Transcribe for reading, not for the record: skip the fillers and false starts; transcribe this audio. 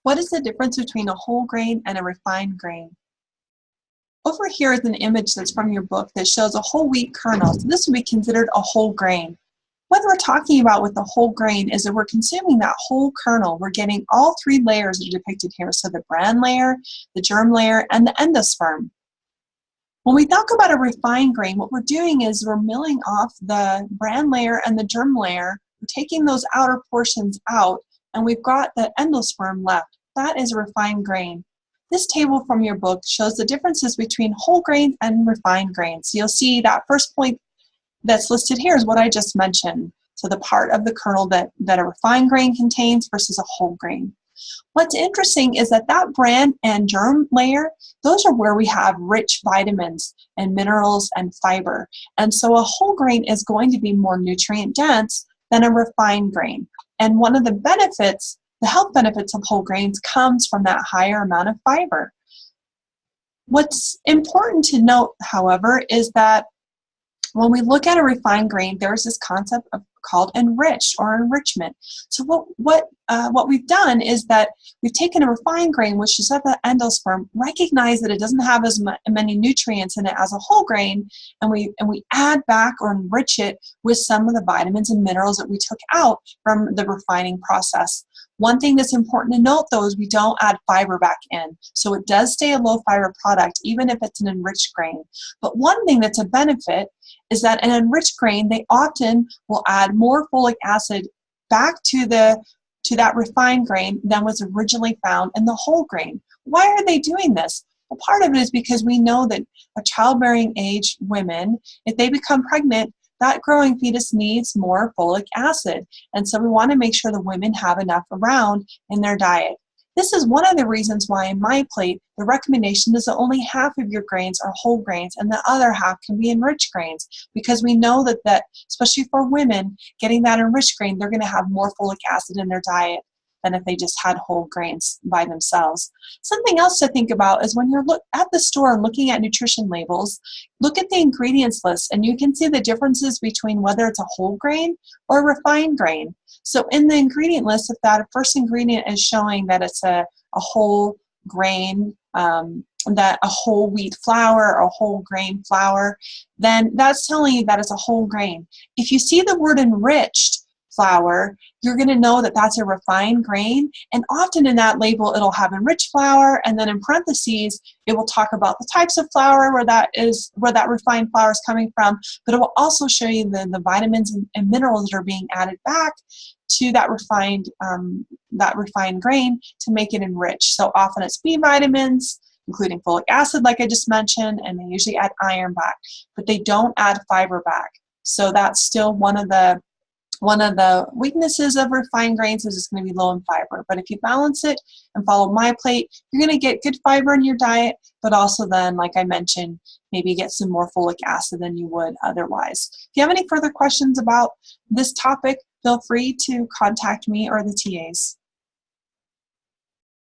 What is the difference between a whole grain and a refined grain? Over here is an image that's from your book that shows a whole wheat kernel. So this would be considered a whole grain. What we're talking about with the whole grain is that we're consuming that whole kernel. We're getting all three layers that are depicted here. So the bran layer, the germ layer, and the endosperm. When we talk about a refined grain, what we're doing is we're milling off the bran layer and the germ layer. We're taking those outer portions out, and we've got the endosperm left. That is a refined grain. This table from your book shows the differences between whole grains and refined grains. So you'll see that first point that's listed here is what I just mentioned. So the part of the kernel that a refined grain contains versus a whole grain. What's interesting is that bran and germ layer, those are where we have rich vitamins and minerals and fiber. And so a whole grain is going to be more nutrient dense than a refined grain. And one of the benefits, the health benefits of whole grains comes from that higher amount of fiber. What's important to note, however, is that when we look at a refined grain, there's this concept called enriched or enrichment. So what we've done is that we've taken a refined grain, which is at the endosperm, recognize that it doesn't have as many nutrients in it as a whole grain, and we add back or enrich it with some of the vitamins and minerals that we took out from the refining process. One thing that's important to note, though, is we don't add fiber back in. So it does stay a low fiber product, even if it's an enriched grain. But one thing that's a benefit is that an enriched grain, they often will add more folic acid back to that refined grain than was originally found in the whole grain. Why are they doing this? Well, part of it is because we know that childbearing age women, if they become pregnant, that growing fetus needs more folic acid. And so we want to make sure the women have enough around in their diet. This is one of the reasons why in my plate, the recommendation is that only half of your grains are whole grains and the other half can be enriched grains, because we know that especially for women, getting that enriched grain, they're going to have more folic acid in their diet than if they just had whole grains by themselves. Something else to think about is when you're at the store and looking at nutrition labels, look at the ingredients list and you can see the differences between whether it's a whole grain or a refined grain. So in the ingredient list, if that first ingredient is showing that it's a whole grain, that a whole wheat flour or a whole grain flour, then that's telling you that it's a whole grain. If you see the word enriched flour, you're going to know that that's a refined grain, and often in that label it'll have enriched flour, and then in parentheses it will talk about the types of flour where that refined flour is coming from, but it will also show you the vitamins and minerals that are being added back to that refined grain to make it enriched. So often it's B vitamins, including folic acid like I just mentioned, and they usually add iron back, but they don't add fiber back. So that's still one of the weaknesses of refined grains is it's going to be low in fiber. But if you balance it and follow my plate, you're going to get good fiber in your diet, but also then, like I mentioned, maybe get some more folic acid than you would otherwise. If you have any further questions about this topic, feel free to contact me or the TAs.